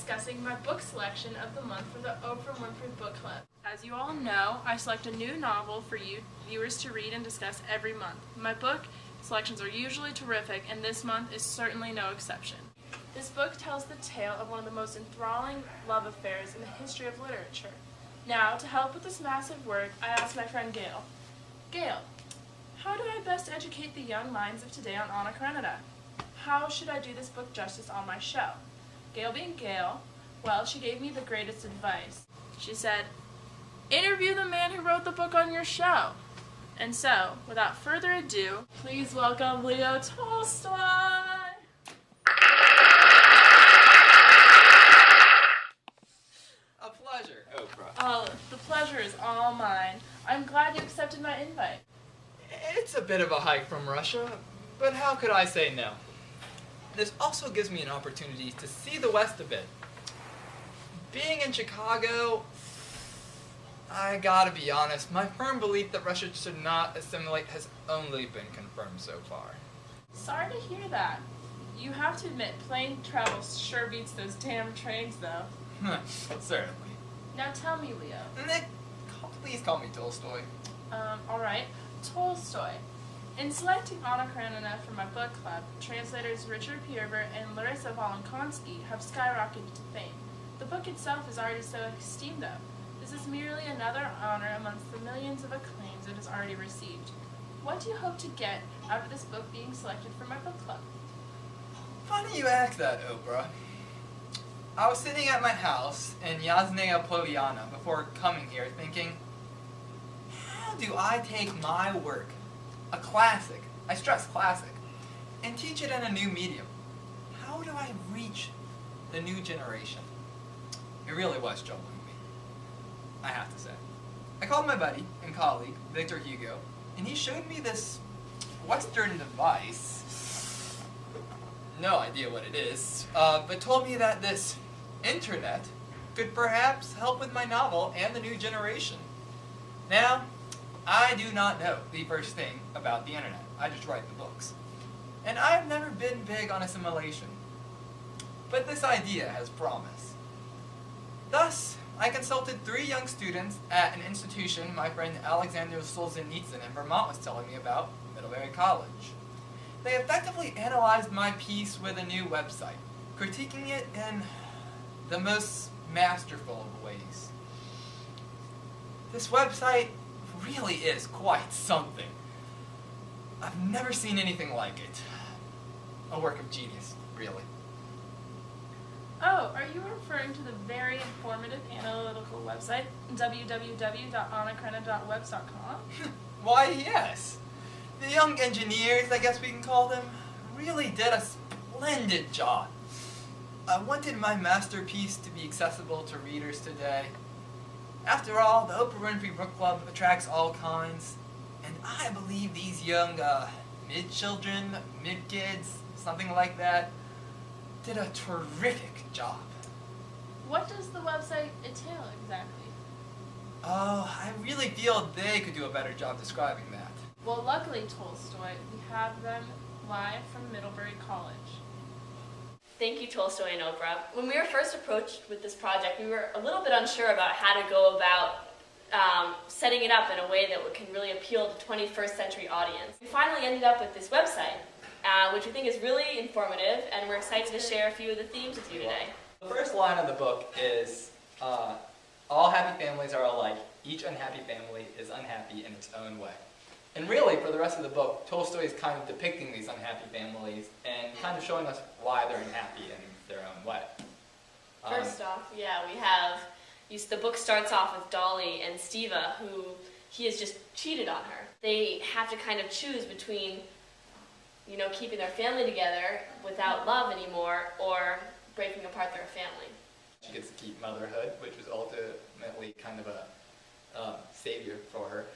discussing my book selection of the month from the Oprah Winfrey Book Club. As you all know, I select a new novel for you viewers to read and discuss every month. My book selections are usually terrific, and this month is certainly no exception. This book tells the tale of one of the most enthralling love affairs in the history of literature. Now, to help with this massive work, I asked my friend Gail. Gail, how do I best educate the young minds of today on Anna Karenina? How should I do this book justice on my show? Gail being Gail, well, she gave me the greatest advice. She said, interview the man who wrote the book on your show. And so, without further ado, please welcome Leo Tolstoy! A pleasure, Oprah. Oh, the pleasure is all mine. I'm glad you accepted my invite. It's a bit of a hike from Russia, but how could I say no? This also gives me an opportunity to see the West a bit. Being in Chicago, I gotta be honest, my firm belief that Russia should not assimilate has only been confirmed so far. Sorry to hear that. You have to admit, plane travel sure beats those damn trains, though. Certainly. Now tell me, Leo. Please call me Tolstoy. Alright. Tolstoy. In selecting Anna Karenina for my book club, translators Richard Pierver and Larissa Volonkonsky have skyrocketed to fame. The book itself is already so esteemed, though. This is merely another honor amongst the millions of acclaims it has already received. What do you hope to get out of this book being selected for my book club? Funny you ask that, Oprah. I was sitting at my house in Yasnaya Poliana before coming here thinking, how do I take my work, a classic, I stress classic, and teach it in a new medium? How do I reach the new generation? It really was troubling me, I have to say. I called my buddy and colleague, Victor Hugo, and he showed me this Western device, no idea what it is, but told me that this internet could perhaps help with my novel and the new generation. Now, I do not know the first thing about the internet. I just write the books. And I've never been big on assimilation. But this idea has promise. Thus, I consulted 3 young students at an institution my friend Alexander Solzhenitsyn in Vermont was telling me about, Middlebury College. They effectively analyzed my piece with a new website, critiquing it in the most masterful of ways. This website really is quite something. I've never seen anything like it. A work of genius, really. Oh, are you referring to the very informative analytical website, www.annakarenina.webs.com? Why, yes. The young engineers, I guess we can call them, really did a splendid job. I wanted my masterpiece to be accessible to readers today. After all, the Oprah Winfrey Book Club attracts all kinds, and I believe these young mid-children, mid-kids, something like that, did a terrific job. What does the website entail exactly? Oh, I really feel they could do a better job describing that. Well, luckily, Tolstoy, we have them live from Middlebury College. Thank you, Tolstoy and Oprah. When we were first approached with this project, we were a little bit unsure about how to go about setting it up in a way that can really appeal to 21st century audience. We finally ended up with this website, which we think is really informative, and we're excited to share a few of the themes with you today. The first line of the book is, all happy families are alike. Each unhappy family is unhappy in its own way. And really, for the rest of the book, Tolstoy is kind of depicting these unhappy families and kind of showing us why they're unhappy in their own way. First off, yeah, we have, the book starts off with Dolly and Stiva, who he has just cheated on her. They have to kind of choose between, you know, keeping their family together without love anymore, or breaking apart their family. She gets to keep motherhood, which was ultimately kind of a savior for her.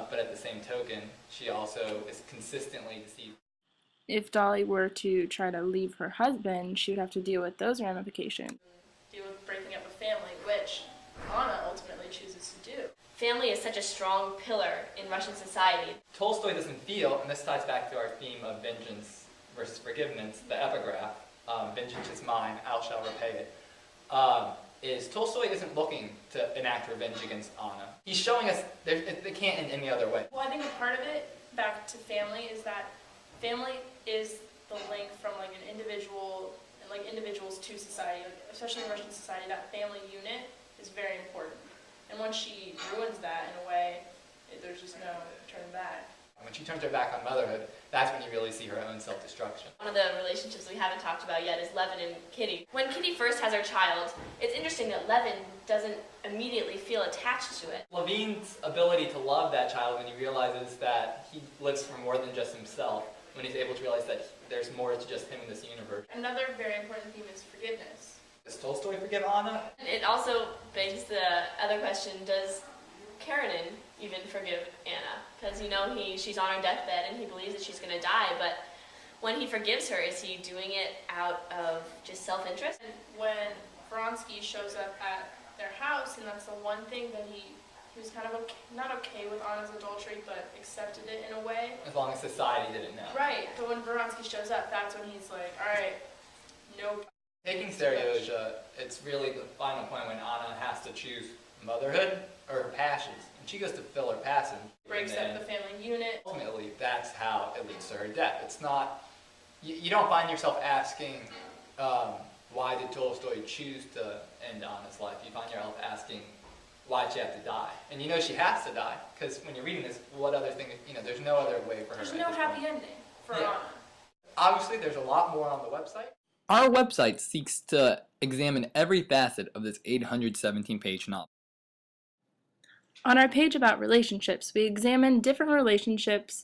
But at the same token, she also is consistently deceived. If Dolly were to try to leave her husband, she would have to deal with those ramifications. Deal with breaking up a family, which Anna ultimately chooses to do. Family is such a strong pillar in Russian society. Tolstoy doesn't feel, and this ties back to our theme of vengeance versus forgiveness, the epigraph, vengeance is mine, I shall repay it. is Tolstoy isn't looking to enact revenge against Anna. He's showing us it can't end any other way. Well, I think a part of it, back to family, is that family is the link from like an individual and like individuals to society, like, especially in Russian society. That family unit is very important. And once she ruins that in a way, there's just no turning back. When she turns her back on motherhood, that's when you really see her own self-destruction. One of the relationships we haven't talked about yet is Levin and Kitty. When Kitty first has her child, it's interesting that Levin doesn't immediately feel attached to it. Levine's ability to love that child when he realizes that he lives for more than just himself, when he's able to realize that there's more to just him in this universe. Another very important theme is forgiveness. Does Tolstoy forgive Anna? And it also begs the other question, does Karenin even forgive Anna? Because, you know, she's on her deathbed and he believes that she's going to die, but when he forgives her, is he doing it out of just self-interest? And when Vronsky shows up at their house, and that's the one thing that he was kind of not okay with Anna's adultery, but accepted it in a way. As long as society didn't know. Right, but when Vronsky shows up, that's when he's like, all right, nope. Taking Seryozha, it's really the final point when Anna has to choose motherhood or her passions. And she goes to fill her passion. Breaks up the family unit. Ultimately, that's how it leads to her death. It's not, you don't find yourself asking, why did Tolstoy choose to end Anna's life? You find yourself asking, why'd she have to die? And you know she has to die, because when you're reading this, what other thing, there's no other way for her. There's no happy ending for Anna. Obviously, there's a lot more on the website. Our website seeks to examine every facet of this 817-page novel. On our page about relationships, we examine different relationships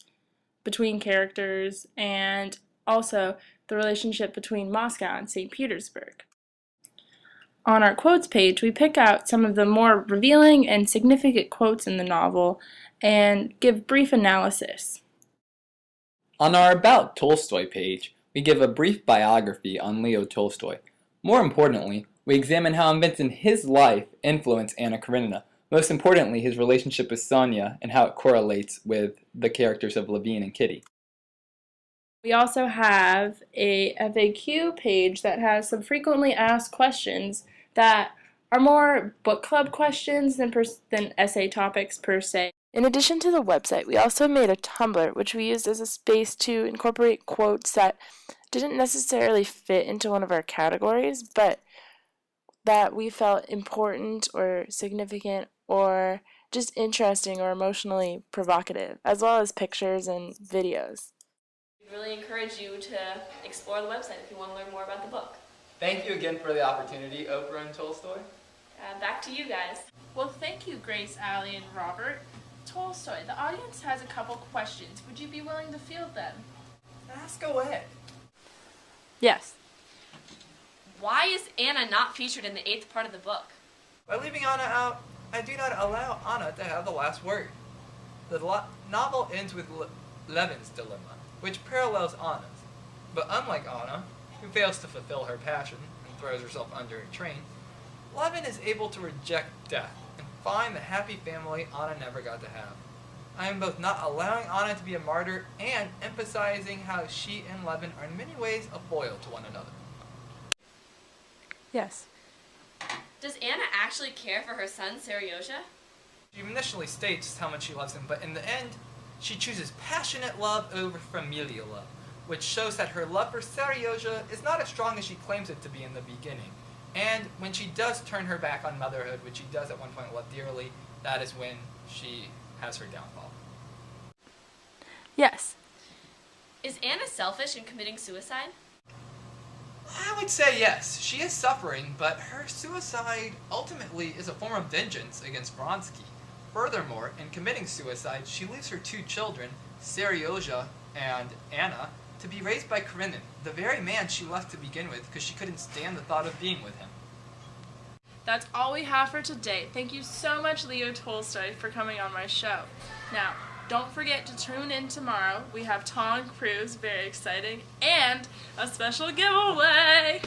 between characters and also the relationship between Moscow and St. Petersburg. On our quotes page, we pick out some of the more revealing and significant quotes in the novel and give brief analysis. On our About Tolstoy page, we give a brief biography on Leo Tolstoy. More importantly, we examine how events in his life influence Anna Karenina. Most importantly, his relationship with Sonia and how it correlates with the characters of Levine and Kitty. We also have a FAQ page that has some frequently asked questions that are more book club questions than essay topics per se. In addition to the website, we also made a Tumblr, which we used as a space to incorporate quotes that didn't necessarily fit into one of our categories, but that we felt important or significant or just interesting or emotionally provocative, as well as pictures and videos. We really encourage you to explore the website if you want to learn more about the book. Thank you again for the opportunity, Oprah and Tolstoy. Back to you guys. Well, thank you, Grace, Allie, and Robert. Tolstoy, the audience has a couple questions. Would you be willing to field them? Ask away. Yes. Why is Anna not featured in the 8th part of the book? By leaving Anna out, I do not allow Anna to have the last word. The novel ends with Levin's dilemma, which parallels Anna's. But unlike Anna, who fails to fulfill her passion and throws herself under a train, Levin is able to reject death and find the happy family Anna never got to have. I am both not allowing Anna to be a martyr and emphasizing how she and Levin are in many ways a foil to one another. Yes. Does Anna actually care for her son, Seryozha? She initially states how much she loves him, but in the end, she chooses passionate love over familial love, which shows that her love for Seryozha is not as strong as she claims it to be in the beginning. And when she does turn her back on motherhood, which she does at one point love dearly, that is when she has her downfall. Yes. Is Anna selfish in committing suicide? I would say yes. She is suffering, but her suicide ultimately is a form of vengeance against Vronsky. Furthermore, in committing suicide, she leaves her 2 children, Seryozha and Anna, to be raised by Karenin, the very man she left to begin with because she couldn't stand the thought of being with him. That's all we have for today. Thank you so much, Leo Tolstoy, for coming on my show. Now, don't forget to tune in tomorrow. We have Tom Cruise, very exciting, and a special giveaway.